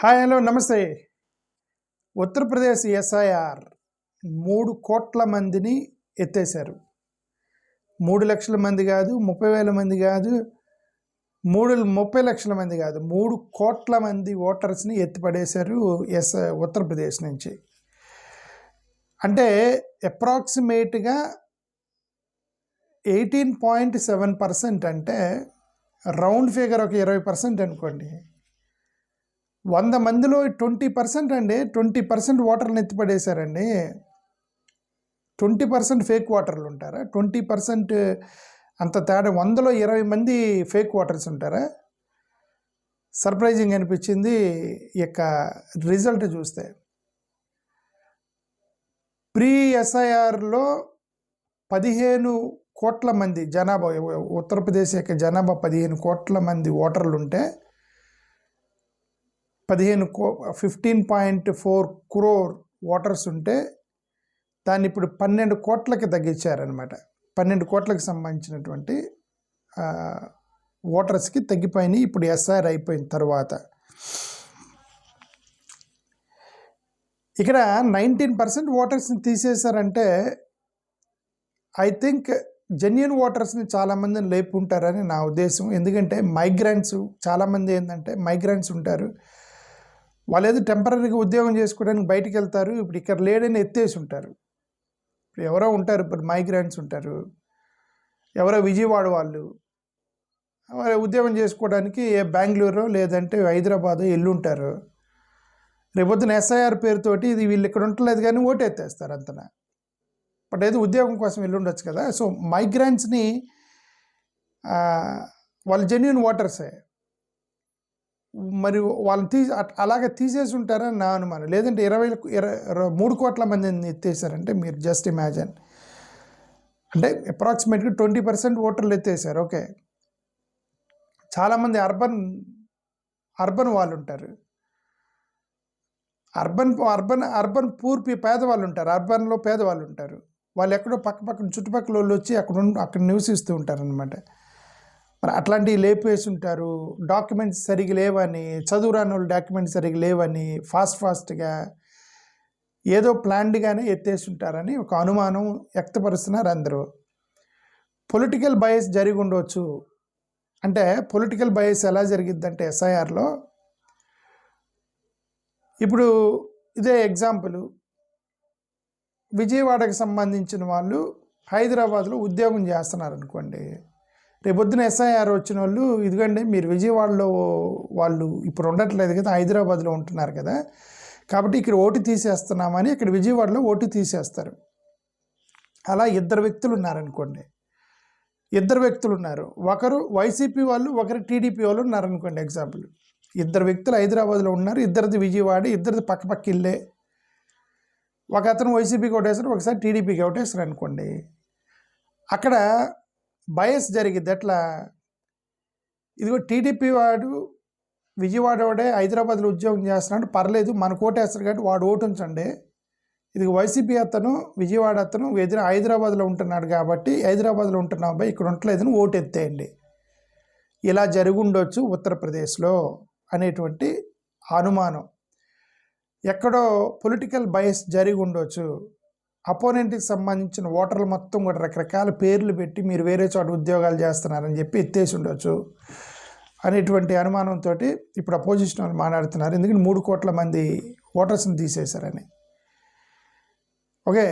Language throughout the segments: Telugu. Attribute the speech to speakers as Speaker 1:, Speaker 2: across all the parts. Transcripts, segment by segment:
Speaker 1: హాయ్ హలో నమస్తే. ఉత్తరప్రదేశ్ ఎస్ఐఆర్ 3 కోట్ల మందిని ఎత్తేశారు. 3 లక్షల మంది కాదు, 30,000 మంది కాదు, 30 లక్షల మంది కాదు, 3 కోట్ల మంది ఓటర్స్ని ఎత్తిపడేశారు ఉత్తరప్రదేశ్ నుంచి. అంటే అప్రాక్సిమేట్గా 18.7%, అంటే రౌండ్ ఫిగర్ ఒక 20% అనుకోండి. 100 మందిలో 20% అండి, 20% ఓటర్లను ఎత్తిపడేశారండి. 20% ఫేక్ ఓటర్లు ఉంటారా? 20% అంత తేడా? 100లో 20 మంది ఫేక్ ఓటర్స్ ఉంటారా? సర్ప్రైజింగ్ అనిపించింది ఈ యొక్క రిజల్ట్ చూస్తే. ప్రీ ఎస్ఐఆర్లో 15 కోట్ల మంది జనాభా, ఉత్తరప్రదేశ్ యొక్క జనాభా 15 కోట్ల మంది ఓటర్లు ఉంటే 15.4 crore ఓటర్స్ ఉంటే దాన్ని ఇప్పుడు 12 కోట్లకి తగ్గించారనమాట. 12 కోట్లకు సంబంధించినటువంటి ఓటర్స్కి తగ్గిపోయినాయి ఇప్పుడు ఎస్ఐఆర్ అయిపోయిన తర్వాత. ఇక్కడ 19% ఓటర్స్ని తీసేశారంటే ఐ థింక్ జెన్యున్ ఓటర్స్ని చాలామందిని లేపుంటారని నా ఉద్దేశం. ఎందుకంటే మైగ్రెంట్స్ చాలామంది ఏంటంటే మైగ్రెంట్స్ ఉంటారు, వాళ్ళు ఏదో టెంపరీగా ఉద్యోగం చేసుకోవడానికి బయటికి వెళ్తారు, ఇప్పుడు ఇక్కడ లేడని ఎత్తేసి ఉంటారు. ఇప్పుడు ఎవరో ఉంటారు, ఇప్పుడు మైగ్రెంట్స్ ఉంటారు, ఎవరో విజయవాడ వాళ్ళు ఉద్యోగం చేసుకోవడానికి బెంగళూరు లేదంటే హైదరాబాద్ ఎల్లుంటారు. రేపొద్దున ఎస్ఐఆర్ పేరుతోటి ఇది వీళ్ళు ఇక్కడ ఉండలేదు కానీ ఓటు ఎత్తేస్తారు అంతనా. బట్ ఏదో ఉద్యోగం కోసం వెళ్ళుండొచ్చు కదా. సో మైగ్రెంట్స్ని వాళ్ళు జెన్యున్ ఓటర్సే, మరి వాళ్ళని అలాగే తీసేసి ఉంటారని నా అనుమానం. లేదంటే 3 కోట్ల మందిని ఎత్తేసారంటే మీరు జస్ట్ ఇమాజిన్. అంటే అప్రాక్సిమేట్గా 20% ఓటర్లు ఎత్తేసారు. ఓకే, చాలామంది అర్బన్ వాళ్ళు ఉంటారు, అర్బన్ పూర్తి పేదవాళ్ళు ఉంటారు, అర్బన్లో పేదవాళ్ళు ఉంటారు. వాళ్ళు ఎక్కడో పక్కన చుట్టుపక్కల వాళ్ళు వచ్చి అక్కడ నివసిస్తూ ఉంటారు అనమాట. మరి అట్లాంటివి లేపేసి ఉంటారు. డాక్యుమెంట్స్ సరిగ్గా లేవని, చదువురాని వాళ్ళు డాక్యుమెంట్స్ సరిగ్గా లేవని ఫాస్ట్గా ఏదో ప్లాన్డ్గానే ఎత్తేసి ఉంటారని ఒక అనుమానం వ్యక్తపరుస్తున్నారు అందరూ. పొలిటికల్ బయస్ జరిగి ఉండవచ్చు. అంటే పొలిటికల్ బయస్ ఎలా జరిగిద్దంటే ఎస్ఐఆర్లో ఇప్పుడు ఇదే ఎగ్జాంపుల్, విజయవాడకి సంబంధించిన వాళ్ళు హైదరాబాద్లో ఉద్యోగం చేస్తున్నారు అనుకోండి. రేపొద్దున ఎస్ఐఆర్ వచ్చిన వాళ్ళు, ఇదిగండి మీరు విజయవాడలో వాళ్ళు ఇప్పుడు ఉండట్లేదు కదా, హైదరాబాద్లో ఉంటున్నారు కదా, కాబట్టి ఇక్కడ ఓటు తీసేస్తున్నామని ఇక్కడ విజయవాడలో ఓటు తీసేస్తారు. అలా 2 వ్యక్తులు ఉన్నారనుకోండి, 2 వ్యక్తులు ఉన్నారు, ఒకరు వైసీపీ వాళ్ళు ఒకరు టీడీపీ వాళ్ళు ఉన్నారనుకోండి. ఎగ్జాంపుల్, 2 వ్యక్తులు హైదరాబాద్లో ఉన్నారు, ఇద్దరిది విజయవాడ, ఇద్దరిది పక్క ఇల్లే. ఒక అతను వైసీపీకి ఓటేస్తారు, ఒకసారి టీడీపీకి ఓటేస్తారు అనుకోండి. అక్కడ బయస్ జరిగిద్ది. ఎట్లా? ఇదిగో టీడీపీ వాడు విజయవాడ వాడే హైదరాబాద్లో ఉద్యోగం చేస్తున్నాడు, పర్లేదు మనకు ఓటేస్తారు కాబట్టి వాడు ఓటు ఉంచండి. ఇది వైసీపీ అతను విజయవాడ అతను హైదరాబాద్లో ఉంటున్నాడు కాబట్టి హైదరాబాద్లో ఉంటున్న అబ్బాయి ఇక్కడ ఉండలేదని ఓటు ఎత్తేయండి. ఇలా జరుగుండొచ్చు ఉత్తరప్రదేశ్లో అనేటువంటి అనుమానం. ఎక్కడో పొలిటికల్ బయస్ జరిగి ఉండొచ్చు. అపోనెంట్కి సంబంధించిన ఓటర్లు మొత్తం కూడా రకరకాల పేర్లు పెట్టి మీరు వేరే చోట ఉద్యోగాలు చేస్తున్నారని చెప్పి ఎత్తేసి ఉండొచ్చు అనేటువంటి అనుమానంతో ఇప్పుడు అపోజిషన్ వాళ్ళు మాట్లాడుతున్నారు. ఎందుకంటే 3 కోట్ల మంది ఓటర్స్ని తీసేశారని. ఓకే,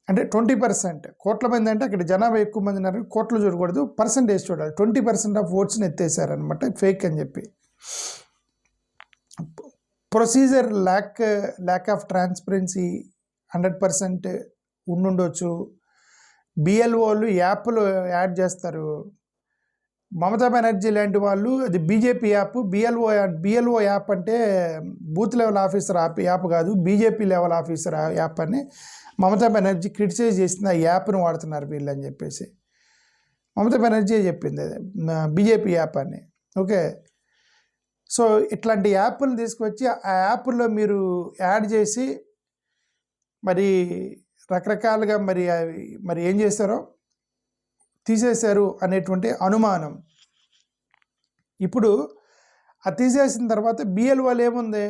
Speaker 1: అంటే 20%. కోట్ల మంది అంటే అక్కడ జనాభా ఎక్కువ మంది ఉన్నారు, కోట్లు చూడకూడదు, పర్సంటేజ్ చూడాలి. 20% ఆఫ్ ఓట్స్ని ఎత్తేసారనమాట, ఫేక్ అని చెప్పి. ప్రొసీజర్ ల్యాక్ ఆఫ్ ట్రాన్స్పరెన్సీ 100% ఉండుండొచ్చు. బిఎల్ఓలు యాప్లు యాడ్ చేస్తారు. మమతా బెనర్జీ లాంటి వాళ్ళు, అది బీజేపీ యాప్, బిఎల్ఓ యాప్ అంటే బూత్ లెవెల్ ఆఫీసర్ యాప్ కాదు, బీజేపీ లెవెల్ ఆఫీసర్ యాప్ అని మమతా బెనర్జీ క్రిటిసైజ్ చేసింది. ఆ యాప్ను వాడుతున్నారు వీళ్ళు అని చెప్పేసి మమతా బెనర్జీ చెప్పింది, బీజేపీ యాప్ అని. ఓకే, సో ఇట్లాంటి యాప్లు తీసుకొచ్చి ఆ యాప్లో మీరు యాడ్ చేసి మరి రకరకాలుగా మరి ఏం చేశారో తీసేశారు అనేటువంటి అనుమానం. ఇప్పుడు అది తీసేసిన తర్వాత బిఎల్ఓలు ఏముంది,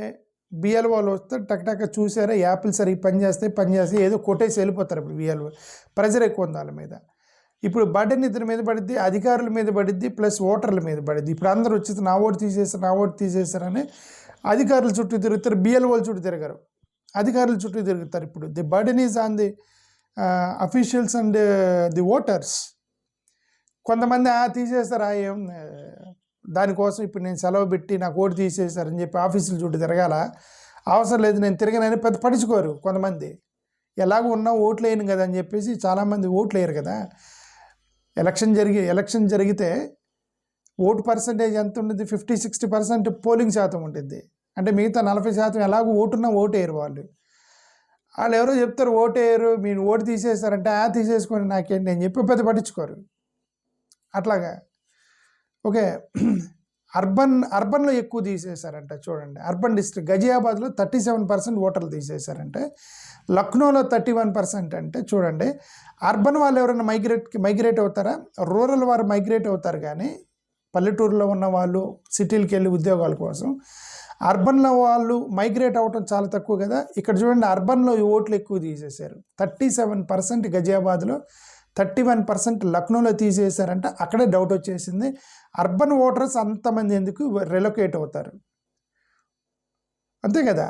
Speaker 1: బిఎల్ వాళ్ళు వస్తే టక్ చూసారా యాప్లు సరిగ్గా పనిచేస్తే ఏదో కొట్టేసి వెళ్ళిపోతారు. ఇప్పుడు బిఎల్ ప్రెజర్ ఎక్కువ ఉంది వాళ్ళ మీద. ఇప్పుడు బర్డెన్ ఇద్దరి మీద పడిద్ది, అధికారుల మీద పడిద్ది, ప్లస్ ఓటర్ల మీద పడిద్ది. ఇప్పుడు అందరూ వచ్చేసి నా ఓటు తీసేశారని అధికారుల చుట్టూ తిరుగుతారు, బిఎల్ వాళ్ళ చుట్టూ తిరగరు, అధికారుల చుట్టూ తిరుగుతారు. ఇప్పుడు the burden is on the officials and the voters. కొంతమంది తీసేస్తారా ఏం దానికోసం ఇప్పుడు నేను సెలవు పెట్టి నాకు ఓటు తీసేశారని చెప్పి ఆఫీసుల చుట్టూ తిరగాల, అవసరం లేదు నేను తిరగనని పెద్ద పట్టించుకోరు కొంతమంది. ఎలాగో ఉన్నా ఓట్లు వేయను కదా అని చెప్పేసి చాలామంది ఓట్లు వేయరు కదా. ఎలక్షన్ జరిగితే ఓటు పర్సంటేజ్ ఎంత ఉంటుంది, 50-60% పోలింగ్ శాతం ఉంటుంది. అంటే మిగతా 40% ఎలాగో ఓటున్నా ఓటు వేయరు వాళ్ళు ఎవరో చెప్తారు ఓటు వేయరు, మీరు ఓటు తీసేస్తారంటే తీసేసుకొని నాకేంటి నేను చెప్పి పెద్ద పట్టించుకోరు అట్లాగా. ఓకే, అర్బన్లో ఎక్కువ తీసేశారంట. చూడండి, అర్బన్ డిస్ట్రిక్ట్ గజియాబాద్లో 37% ఓటర్లు తీసేశారంటే, లక్నోలో 31% అంటే చూడండి. అర్బన్ వాళ్ళు ఎవరైనా మైగ్రేట్ అవుతారా? రూరల్ వారు మైగ్రేట్ అవుతారు, కానీ పల్లెటూరులో ఉన్న వాళ్ళు సిటీలకు వెళ్ళి ఉద్యోగాల కోసం. అర్బన్లో వాళ్ళు మైగ్రేట్ అవ్వటం చాలా తక్కువ కదా. ఇక్కడ చూడండి, అర్బన్లో ఓట్లు ఎక్కువ తీసేశారు. 37% గజియాబాద్లో, 31% లక్నోలో తీసేశారంటే అక్కడే డౌట్ వచ్చేసింది. అర్బన్ ఓటర్స్ అంతమంది ఎందుకు రిలొకేట్ అవుతారు? అంతే కదా.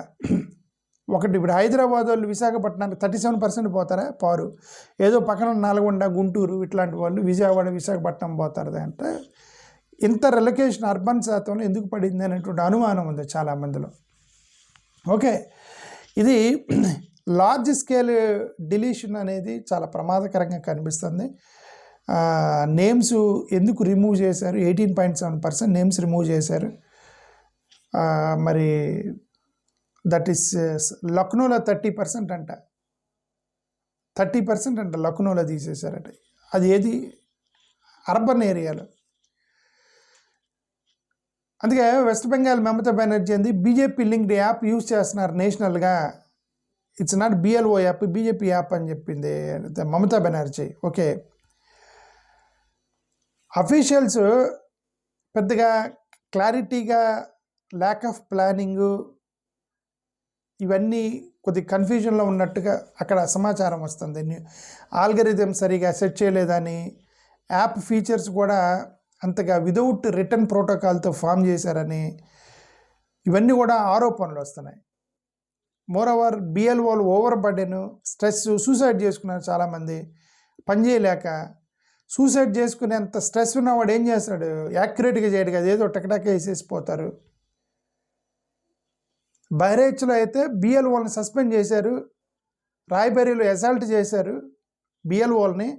Speaker 1: ఒకటి ఇప్పుడు హైదరాబాద్ వాళ్ళు విశాఖపట్నానికి 37% పోతారా? పోరు. ఏదో పక్కన నల్గొండ, గుంటూరు ఇట్లాంటి వాళ్ళు విజయవాడ, విశాఖపట్నం పోతారు. అంటే ఇంత రిలొకేషన్ అర్బన్ శాతంలో ఎందుకు పడింది అనేటువంటి అనుమానం ఉంది చాలామందిలో. ఓకే, ఇది లార్జ్ స్కేల్ డిలీషన్ అనేది చాలా ప్రమాదకరంగా కనిపిస్తుంది. నేమ్స్ ఎందుకు రిమూవ్ చేశారు? 18.7% నేమ్స్ రిమూవ్ చేశారు. మరి దట్ ఈస్ లక్నోలో 30% అంట, 30% అంట లక్నోలో తీసేశారట. అది ఏది? అర్బన్ ఏరియాలో. అందుకే వెస్ట్ బెంగాల్ మమతా బెనర్జీ అంది బీజేపీ లింక్డ్ యాప్ యూజ్ చేస్తున్నారు నేషనల్గా, it's not BLO app, BJP app అని చెప్పింది మమతా బెనర్జీ. ఓకే, అఫీషియల్స్ పెద్దగా క్లారిటీగా ల్యాక్ ఆఫ్ ప్లానింగు ఇవన్నీ కొద్ది కన్ఫ్యూజన్లో ఉన్నట్టుగా అక్కడ సమాచారం వస్తుంది. ఆల్గరిథం సరిగా సెట్ చేయలేదని, యాప్ ఫీచర్స్ కూడా అంతగా విదౌట్ రిటర్న్ ప్రోటోకాల్తో ఫామ్ చేశారని, ఇవన్నీ కూడా ఆరోపణలు వస్తున్నాయి. మోరోవర్ బిఎల్ఓలు ఓవర్ బర్డెన్, స్ట్రెస్, సూసైడ్ చేసుకున్నారు చాలామంది పనిచేయలేక. సూసైడ్ చేసుకునేంత స్ట్రెస్ ఉన్నవాడు ఏం చేస్తాడు? యాక్యురేట్గా చేయడు కదా, ఏదో టకటక వేసేసిపోతారు. బహ్రైచ్లో అయితే బిఎల్ఓని సస్పెండ్ చేశారు, రాయ్బరీలో అసాల్ట్ చేశారు బిఎల్ఓల్ని.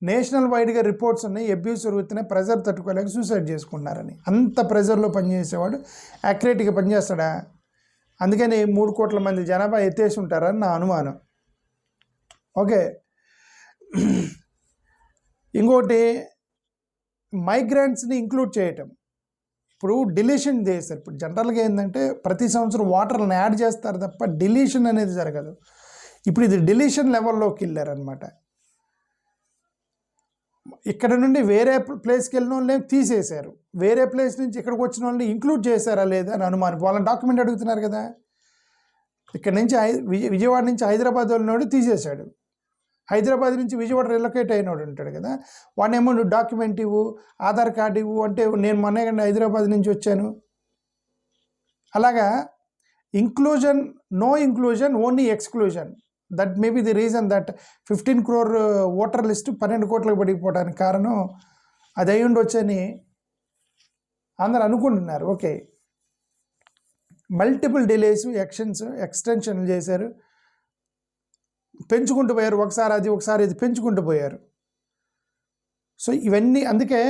Speaker 1: నేషనల్ వైడ్గా రిపోర్ట్స్ ఉన్నాయి, అబ్యూస్ జరుగుతున్నాయి, ప్రెజర్ తట్టుకోలేక సూసైడ్ చేసుకున్నారని. అంత ప్రెజర్లో పనిచేసేవాడు యాక్యురేట్గా పనిచేస్తాడా? అందుకని 3 కోట్ల మంది జనాభా ఎత్తేసి ఉంటారని నా అనుమానం. ఓకే, ఇంకోటి మైగ్రెంట్స్ని ఇంక్లూడ్ చేయటం. ఇప్పుడు డిలీషన్ చేస్తారు. ఇప్పుడు జనరల్గా ఏంటంటే ప్రతి సంవత్సరం ఓటర్లను యాడ్ చేస్తారు తప్ప డిలీషన్ అనేది జరగదు. ఇప్పుడు ఇది డిలీషన్ లెవెల్లోకి వెళ్ళారనమాట. ఇక్కడ నుండి వేరే ప్లేస్కి వెళ్ళిన వాళ్ళని తీసేశారు, వేరే ప్లేస్ నుంచి ఇక్కడికి వచ్చిన వాళ్ళని ఇంక్లూడ్ చేశారా లేదా అని అనుమానం. వాళ్ళని డాక్యుమెంట్ అడుగుతున్నారు కదా. ఇక్కడ నుంచి విజయవాడ నుంచి హైదరాబాద్ వెళ్ళినోడు తీసేశాడు, హైదరాబాద్ నుంచి విజయవాడ రిలొకేట్ అయినోడు ఉంటాడు కదా, వాడినేమో నువ్వు డాక్యుమెంట్ ఇవ్వు, ఆధార్ కార్డు ఇవ్వు అంటే నేను మొన్న హైదరాబాద్ నుంచి వచ్చాను. అలాగా inclusion, no inclusion, only exclusion. That may be the reason that 15 crore voter list 12 కోట్లకు పడిపోవడానికి కారణం అది అయి ఉండొచ్చని అందరు అనుకుంటున్నారు. ఓకే, మల్టిపుల్ డిలేస్, ఎక్స్టెన్షన్లు చేశారు, పెంచుకుంటూ పోయారు. ఒకసారి ఇది పెంచుకుంటూ పోయారు. సో ఇవన్నీ అందుకే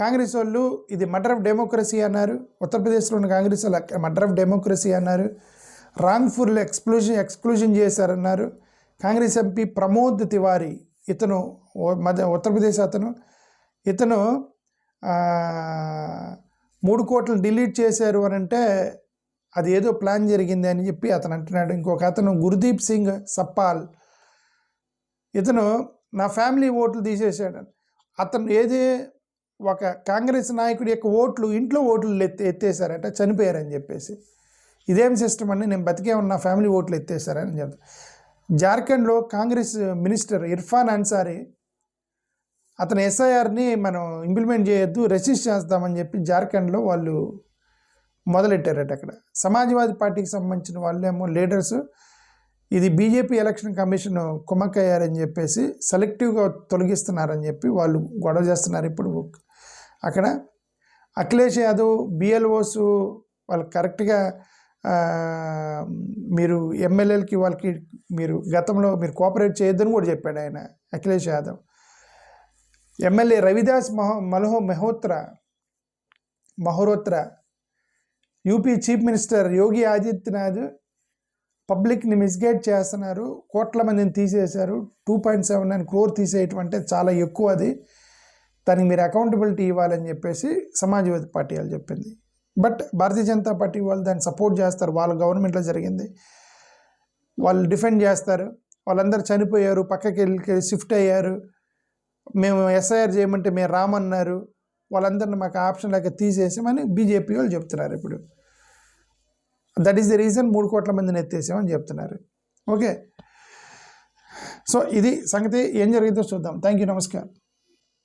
Speaker 1: కాంగ్రెస్ వాళ్ళు ఇది మర్డర్ ఆఫ్ డెమోక్రసీ అన్నారు. ఉత్తరప్రదేశ్లో ఉన్న కాంగ్రెస్ వాళ్ళు మర్డర్ ఆఫ్ డెమోక్రసీ అన్నారు. రాంగ్ఫుల్ ఎక్స్క్లూజన్ చేశారన్నారు. కాంగ్రెస్ ఎంపీ ప్రమోద్ తివారీ, ఇతను ఉత్తరప్రదేశ్ ఇతను 3 కోట్లను డిలీట్ చేశారు అని అంటే అది ఏదో ప్లాన్ జరిగింది అని చెప్పి అతను అంటున్నాడు. ఇంకొక అతను గుర్దీప్ సింగ్ సప్పాల్, ఇతను నా ఫ్యామిలీ ఓట్లు తీసేసాడు. అతను ఒక కాంగ్రెస్ నాయకుడి యొక్క ఓట్లు ఇంట్లో ఓట్లు ఎత్తేసారట, చనిపోయారని చెప్పేసి. ఇదేం సిస్టమ్ అండి, నేను బతికే ఉన్న ఫ్యామిలీ ఓట్లు ఎత్తేసారని చెప్తాను. జార్ఖండ్లో కాంగ్రెస్ మినిస్టర్ ఇర్ఫాన్ అన్సారీ అతను ఎస్ఐఆర్ని మనం ఇంప్లిమెంట్ చేయొద్దు, రెసిస్ట్ చేస్తామని చెప్పి జార్ఖండ్లో వాళ్ళు మొదలెట్టారట. అక్కడ సమాజ్వాదీ పార్టీకి సంబంధించిన వాళ్ళేమో లీడర్స్ ఇది బీజేపీ ఎలక్షన్ కమిషన్ కుమ్మక్కయ్యారని చెప్పేసి సెలెక్టివ్గా తొలగిస్తున్నారని చెప్పి వాళ్ళు గొడవ చేస్తున్నారు. ఇప్పుడు అక్కడ అఖిలేష్ యాదవ్ బిఎల్ఓస్ వాళ్ళు కరెక్ట్గా మీరు ఎమ్మెల్యేలకి వాళ్ళకి మీరు గతంలో మీరు కోఆపరేట్ చేయొద్దని కూడా చెప్పాడు ఆయన Akhilesh Yadav. MLA Ravidas Mehrotra UP chief minister Yogi Adityanath పబ్లిక్ని మిస్గైడ్ చేస్తున్నారు, కోట్ల మందిని తీసేశారు, 2.79 crore తీసేయటం అంటే చాలా ఎక్కువ, అది దానికి మీరు అకౌంటబిలిటీ ఇవ్వాలని చెప్పేసి సమాజ్వాదీ పార్టీ వాళ్ళు చెప్పింది. బట్ భారతీయ జనతా పార్టీ వాళ్ళు దాన్ని సపోర్ట్ చేస్తారు, వాళ్ళ గవర్నమెంట్లో జరిగింది, వాళ్ళు డిఫెండ్ చేస్తారు. వాళ్ళందరూ చనిపోయారు, పక్కకి వెళ్ళి షిఫ్ట్ అయ్యారు, మేము ఎస్ఐఆర్ చేయమంటే మేము రామన్నారు, వాళ్ళందరినీ మాకు ఆప్షన్ లేక తీసేసామని బీజేపీ వాళ్ళు చెప్తున్నారు. ఇప్పుడు దట్ ఈస్ ది రీజన్ 3 కోట్ల మందిని ఎత్తేసామని చెప్తున్నారు. ఓకే, సో ఇది సంగతి, ఏం జరిగిందో చూద్దాం. థ్యాంక్ యూ, నమస్కారం.